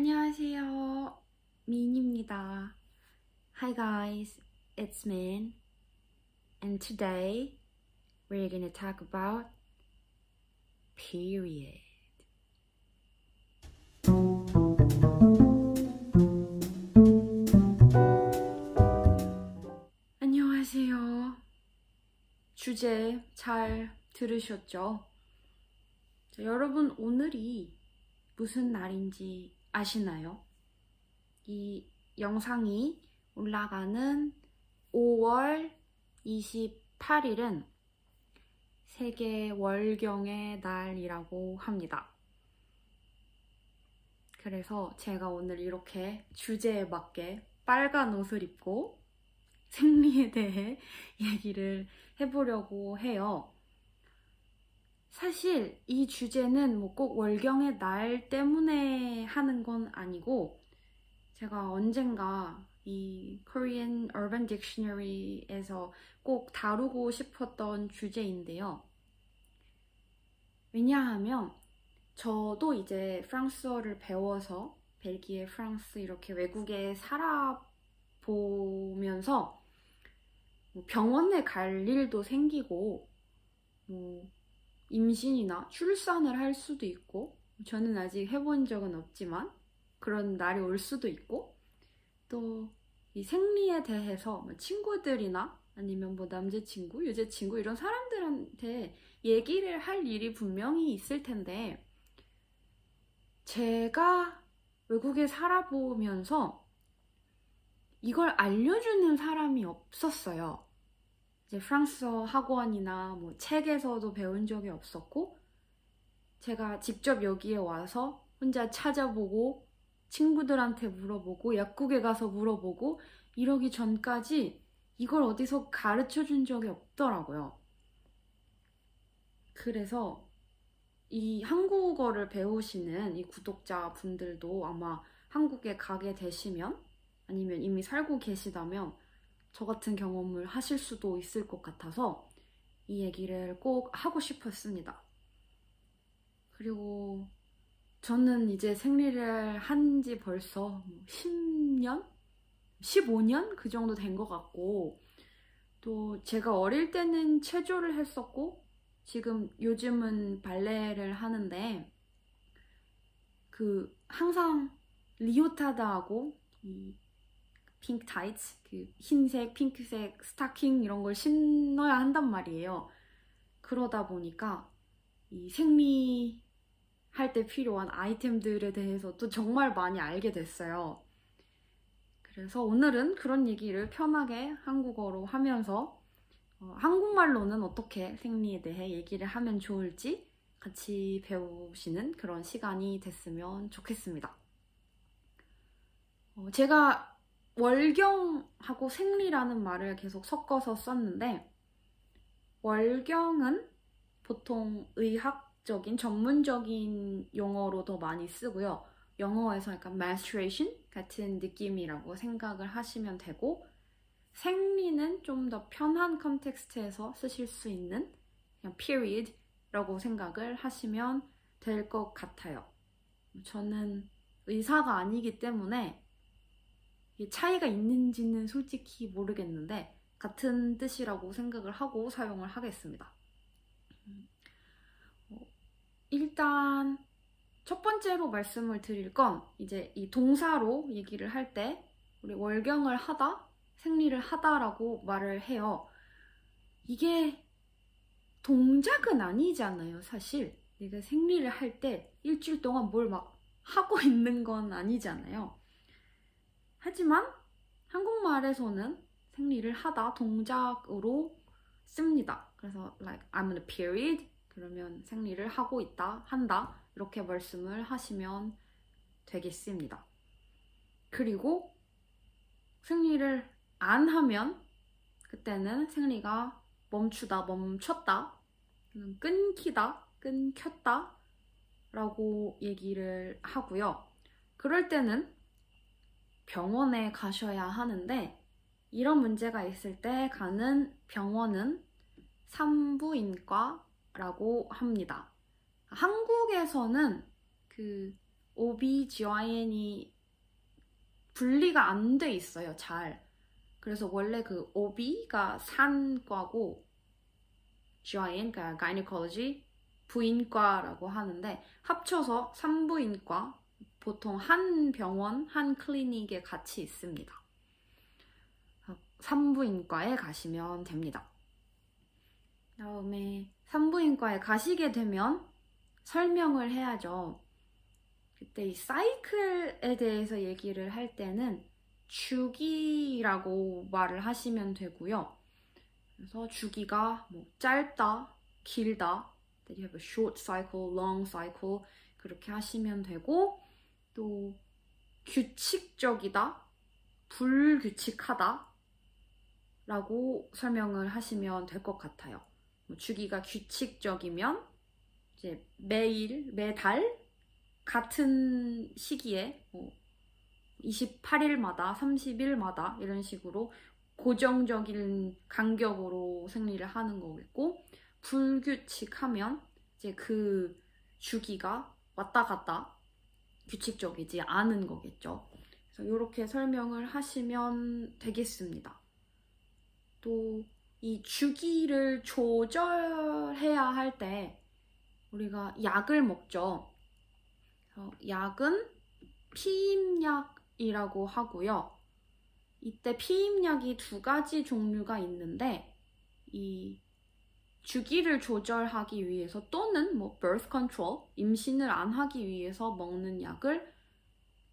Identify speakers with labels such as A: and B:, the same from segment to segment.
A: 안녕하세요. 민입니다. Hi guys, it's Min. And today we're gonna talk about period. 안녕하세요. 주제 잘 들으셨죠? 자, 여러분 오늘이 무슨 날인지 아시나요? 이 영상이 올라가는 5월 28일은 세계 월경의 날이라고 합니다. 그래서 제가 오늘 이렇게 주제에 맞게 빨간 옷을 입고 생리에 대해 얘기를 해보려고 해요. 사실 이 주제는 뭐 꼭 월경의 날 때문에 하는 건 아니고 제가 언젠가 이 Korean Urban Dictionary에서 꼭 다루고 싶었던 주제인데요. 왜냐하면 저도 이제 프랑스어를 배워서 벨기에, 프랑스 이렇게 외국에 살아보면서 병원에 갈 일도 생기고 임신이나 출산을 할 수도 있고, 저는 아직 해본 적은 없지만 그런 날이 올 수도 있고, 또 이 생리에 대해서 친구들이나 아니면 뭐 남자친구, 여자친구 이런 사람들한테 얘기를 할 일이 분명히 있을 텐데, 제가 외국에 살아보면서 이걸 알려주는 사람이 없었어요. 이제 프랑스어 학원이나 뭐 책에서도 배운 적이 없었고, 제가 직접 여기에 와서 혼자 찾아보고 친구들한테 물어보고 약국에 가서 물어보고 이러기 전까지 이걸 어디서 가르쳐 준 적이 없더라고요. 그래서 이 한국어를 배우시는 이 구독자분들도 아마 한국에 가게 되시면 아니면 이미 살고 계시다면 저 같은 경험을 하실 수도 있을 것 같아서 이 얘기를 꼭 하고 싶었습니다. 그리고 저는 이제 생리를 한 지 벌써 10년? 15년? 그 정도 된 것 같고, 또 제가 어릴 때는 체조를 했었고, 지금 요즘은 발레를 하는데, 항상 리오타드하고 이 핑크 타이츠, 흰색, 핑크색 스타킹 이런 걸 신어야 한단 말이에요. 그러다 보니까 이 생리할 때 필요한 아이템들에 대해서 또 정말 많이 알게 됐어요. 그래서 오늘은 그런 얘기를 편하게 한국어로 하면서 한국말로는 어떻게 생리에 대해 얘기를 하면 좋을지 같이 배우시는 그런 시간이 됐으면 좋겠습니다. 제가 월경하고 생리라는 말을 계속 섞어서 썼는데, 월경은 보통 의학적인 전문적인 용어로 더 많이 쓰고요. 영어에서 약간 menstruation 같은 느낌이라고 생각을 하시면 되고, 생리는 좀 더 편한 컨텍스트에서 쓰실 수 있는 그냥 period라고 생각을 하시면 될 것 같아요. 저는 의사가 아니기 때문에 차이가 있는지는 솔직히 모르겠는데 같은 뜻이라고 생각을 하고 사용을 하겠습니다. 일단 첫 번째로 말씀을 드릴 건 이제 이 동사로 얘기를 할 때 우리 월경을 하다, 생리를 하다라고 말을 해요. 이게 동작은 아니잖아요, 사실. 내가 생리를 할 때 일주일 동안 뭘 막 하고 있는 건 아니잖아요. 하지만 한국말에서는 생리를 하다 동작으로 씁니다. 그래서 like I'm on a period 그러면 생리를 하고 있다, 한다 이렇게 말씀을 하시면 되겠습니다. 그리고 생리를 안 하면 그때는 생리가 멈추다, 멈췄다, 끊기다, 끊겼다 라고 얘기를 하고요. 그럴 때는 병원에 가셔야 하는데, 이런 문제가 있을 때 가는 병원은 산부인과라고 합니다. 한국에서는 OBGYN이 분리가 안 돼 있어요, 잘. 그래서 원래 그 OB가 산과고 GYN, 그러니까 gynecology, 부인과라고 하는데 합쳐서 산부인과, 보통 한 병원, 한 클리닉에 같이 있습니다. 산부인과에 가시면 됩니다. 다음에 산부인과에 가시게 되면 설명을 해야죠. 그때 이 사이클에 대해서 얘기를 할 때는 주기라고 말을 하시면 되고요. 그래서 주기가 뭐 짧다, 길다, that you have a short cycle, long cycle 그렇게 하시면 되고, 또 규칙적이다, 불규칙하다 라고 설명을 하시면 될 것 같아요. 뭐 주기가 규칙적이면 이제 매달 같은 시기에 뭐 28일마다, 30일마다 이런 식으로 고정적인 간격으로 생리를 하는 거겠고, 불규칙하면 이제 그 주기가 왔다 갔다 규칙적이지 않은 거겠죠. 그래서 이렇게 설명을 하시면 되겠습니다. 또 이 주기를 조절해야 할 때 우리가 약을 먹죠. 약은 피임약이라고 하고요. 이때 피임약이 두 가지 종류가 있는데, 이 주기를 조절하기 위해서 또는 뭐 birth control, 임신을 안 하기 위해서 먹는 약을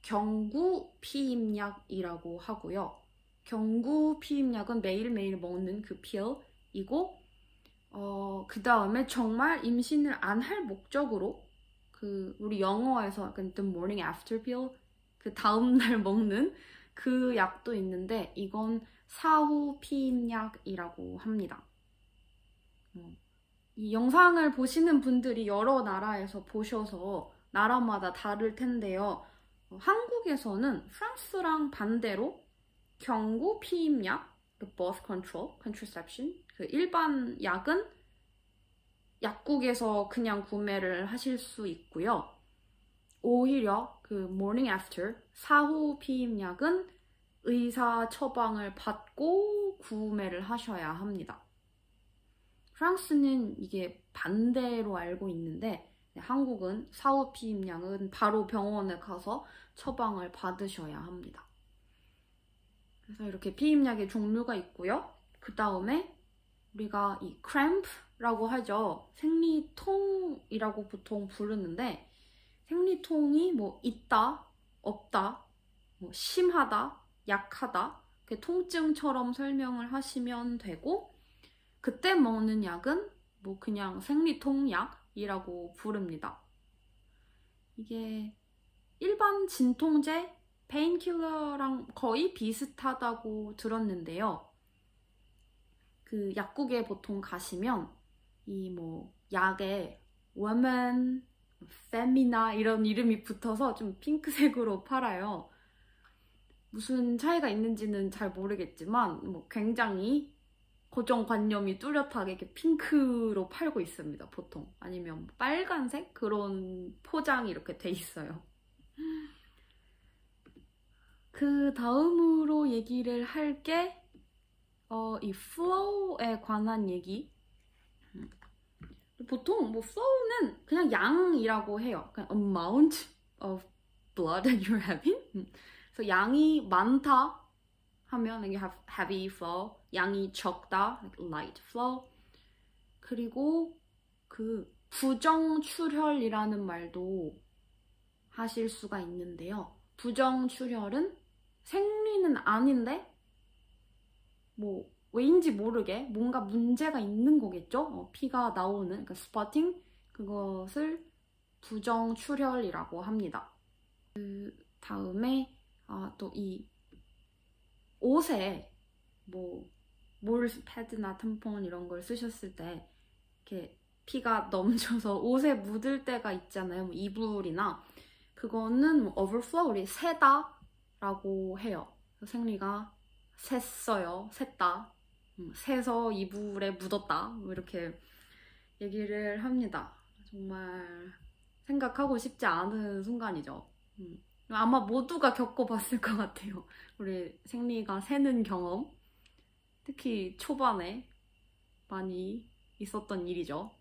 A: 경구 피임약이라고 하고요. 경구 피임약은 매일매일 먹는 그 필이고, 그 다음에 정말 임신을 안 할 목적으로 그 우리 영어에서 약간 the morning after pill, 그 다음날 먹는 그 약도 있는데, 이건 사후 피임약이라고 합니다. 이 영상을 보시는 분들이 여러 나라에서 보셔서 나라마다 다를 텐데요. 한국에서는 프랑스랑 반대로 경구 피임약, 그 birth control, contraception, 그 일반 약은 약국에서 그냥 구매를 하실 수 있고요. 오히려 그 morning after, 사후 피임약은 의사 처방을 받고 구매를 하셔야 합니다. 프랑스는 이게 반대로 알고 있는데, 한국은 사후 피임약은 바로 병원에 가서 처방을 받으셔야 합니다. 그래서 이렇게 피임약의 종류가 있고요. 그 다음에 우리가 이 cramp라고 하죠. 생리통이라고 보통 부르는데, 생리통이 뭐 있다, 없다, 뭐 심하다, 약하다, 그 통증처럼 설명을 하시면 되고, 그때 먹는 약은 뭐 그냥 생리통약이라고 부릅니다. 이게 일반 진통제, 페인킬러랑 거의 비슷하다고 들었는데요. 그 약국에 보통 가시면 이 뭐 약에 woman, femina 이런 이름이 붙어서 좀 핑크색으로 팔아요. 무슨 차이가 있는지는 잘 모르겠지만 뭐 굉장히 고정관념이 뚜렷하게 이렇게 핑크로 팔고 있습니다, 보통. 아니면 빨간색? 그런 포장이 이렇게 돼 있어요. 그 다음으로 얘기를 할 게 이 flow에 관한 얘기. 보통 뭐 flow는 그냥 양이라고 해요. 그냥 amount of blood that you're having. 그래서 양이 많다 하면 you have heavy flow, 양이 적다, like light flow. 그리고 그 부정출혈이라는 말도 하실 수가 있는데요. 부정출혈은 생리는 아닌데 뭐 왜인지 모르게 뭔가 문제가 있는 거겠죠? 피가 나오는, 그러니까 스퍼팅, 그것을 부정출혈이라고 합니다. 그 다음에 또 이 옷에 뭐 패드나 탐폰 이런 걸 쓰셨을 때 이렇게 피가 넘쳐서 옷에 묻을 때가 있잖아요. 뭐 이불이나. 그거는 뭐 overflow, 우리 새다 라고 해요. 생리가 샜어요, 샜다, 새서 이불에 묻었다, 뭐 이렇게 얘기를 합니다. 정말 생각하고 싶지 않은 순간이죠. 아마 모두가 겪어봤을 것 같아요. 우리 생리가 새는 경험. 특히 초반에 많이 있었던 일이죠.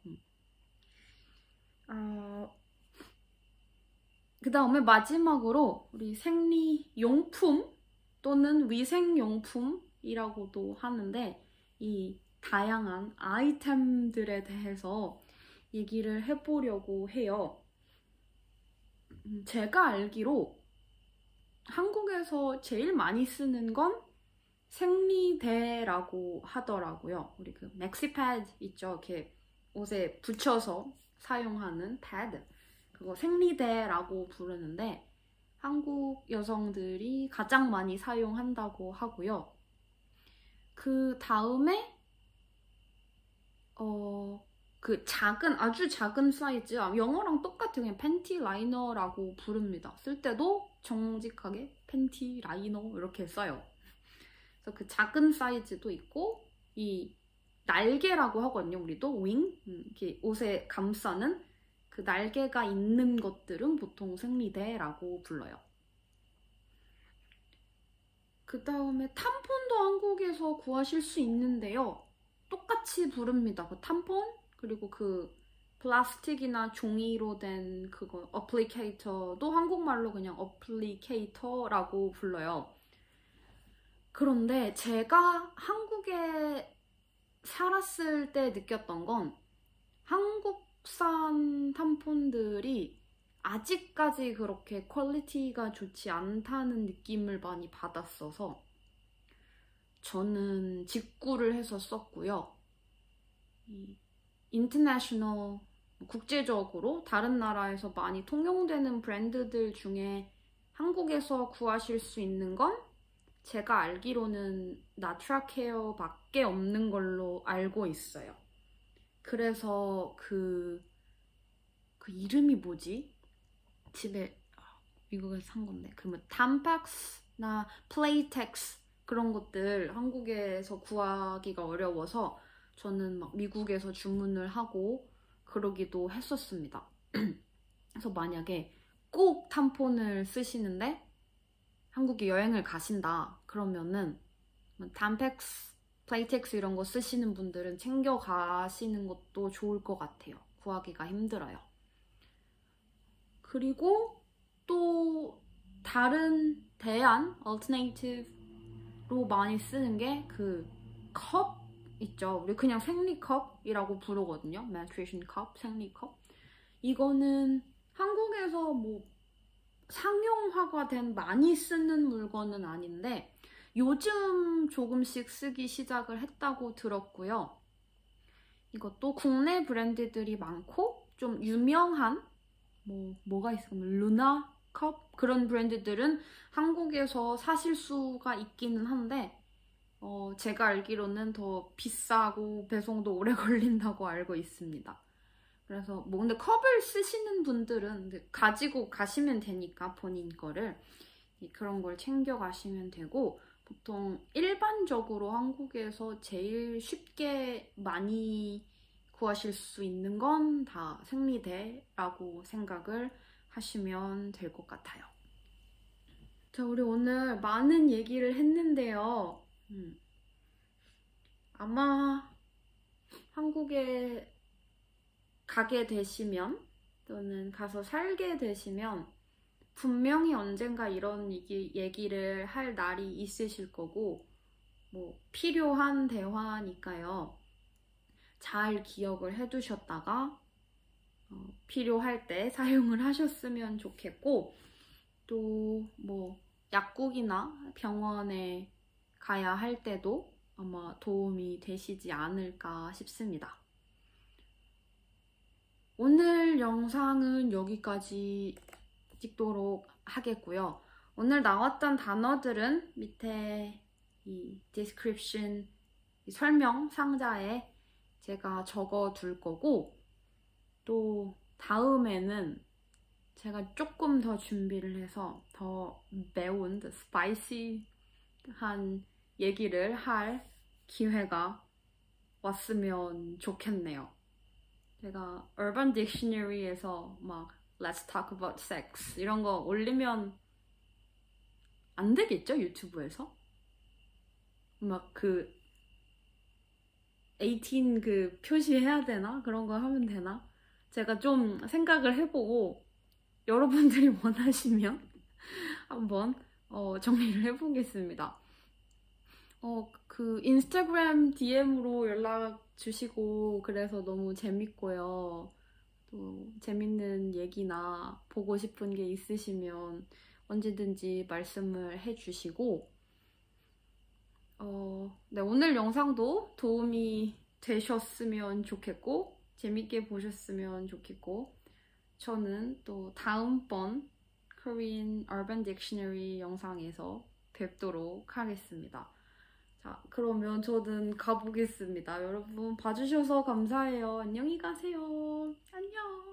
A: 그 다음에 마지막으로 우리 생리용품 또는 위생용품이라고도 하는데 이 다양한 아이템들에 대해서 얘기를 해보려고 해요. 제가 알기로 한국에서 제일 많이 쓰는 건 생리대라고 하더라고요. 우리 그 맥시패드 있죠? 이렇게 옷에 붙여서 사용하는 패드. 그거 생리대라고 부르는데 한국 여성들이 가장 많이 사용한다고 하고요. 그 다음에 그 아주 작은 사이즈, 영어랑 똑같은 그냥 팬티 라이너라고 부릅니다. 쓸 때도 정직하게 팬티 라이너 이렇게 써요. 그래서 그 작은 사이즈도 있고 이 날개라고 하거든요. 우리도 윙, 이렇게 옷에 감싸는 그 날개가 있는 것들은 보통 생리대라고 불러요. 그 다음에 탐폰도 한국에서 구하실 수 있는데요. 똑같이 부릅니다. 그 탐폰, 그리고 그 플라스틱이나 종이로 된 그거 어플리케이터도 한국말로 그냥 어플리케이터라고 불러요. 그런데 제가 한국에 살았을 때 느꼈던 건 한국산 탐폰들이 아직까지 그렇게 퀄리티가 좋지 않다는 느낌을 많이 받았어서 저는 직구를 해서 썼고요. 인터내셔널, 국제적으로 다른 나라에서 많이 통용되는 브랜드들 중에 한국에서 구하실 수 있는 건 제가 알기로는 나트라케어 밖에 없는 걸로 알고 있어요. 그래서 그 이름이 뭐지? 집에 미국에서 산 건데 그러면 탐팍스나 플레이텍스 그런 것들 한국에서 구하기가 어려워서 저는 막 미국에서 주문을 하고 그러기도 했었습니다. 그래서 만약에 꼭 탐폰을 쓰시는데 한국에 여행을 가신다 그러면은 탐팩스, 플레이텍스 이런 거 쓰시는 분들은 챙겨 가시는 것도 좋을 것 같아요. 구하기가 힘들어요. 그리고 또 다른 대안, alternative로 많이 쓰는 게 그 컵 있죠. 우리 그냥 생리컵이라고 부르거든요. menstruation cup, 생리컵. 이거는 한국에서 뭐 상용화가 된 많이 쓰는 물건은 아닌데 요즘 조금씩 쓰기 시작을 했다고 들었고요. 이것도 국내 브랜드들이 많고 좀 유명한 뭐가 있으면 루나 컵 그런 브랜드들은 한국에서 사실 수가 있기는 한데 제가 알기로는 더 비싸고 배송도 오래 걸린다고 알고 있습니다. 그래서 근데 컵을 쓰시는 분들은 가지고 가시면 되니까 본인 거를 그런 걸 챙겨 가시면 되고 보통 일반적으로 한국에서 제일 쉽게 많이 구하실 수 있는 건 다 생리대라고 생각을 하시면 될 것 같아요. 자, 우리 오늘 많은 얘기를 했는데요. 아마 한국에 가게 되시면 또는 가서 살게 되시면 분명히 언젠가 이런 얘기를 할 날이 있으실 거고 필요한 대화니까요. 잘 기억을 해두셨다가 필요할 때 사용을 하셨으면 좋겠고 또 약국이나 병원에 가야 할 때도 아마 도움이 되시지 않을까 싶습니다. 오늘 영상은 여기까지 찍도록 하겠고요. 오늘 나왔던 단어들은 밑에 이 description 설명 상자에 제가 적어 둘 거고 또 다음에는 제가 조금 더 준비를 해서 더 매운, 스파이시한 얘기를 할 기회가 왔으면 좋겠네요. 제가 Urban Dictionary에서 막 Let's talk about sex 이런 거 올리면 안 되겠죠? 유튜브에서? 막 그 18 그 표시해야 되나? 그런 거 하면 되나? 제가 좀 생각을 해보고 여러분들이 원하시면 한번 정리를 해보겠습니다. 그 인스타그램 DM으로 연락 주시고 그래서 너무 재밌고요. 또 재밌는 얘기나 보고 싶은 게 있으시면 언제든지 말씀을 해주시고 네, 오늘 영상도 도움이 되셨으면 좋겠고 재밌게 보셨으면 좋겠고 저는 또 다음번 Korean Urban Dictionary 영상에서 뵙도록 하겠습니다. 자, 그러면 저는 가보겠습니다. 여러분 봐주셔서 감사해요. 안녕히 가세요. 안녕.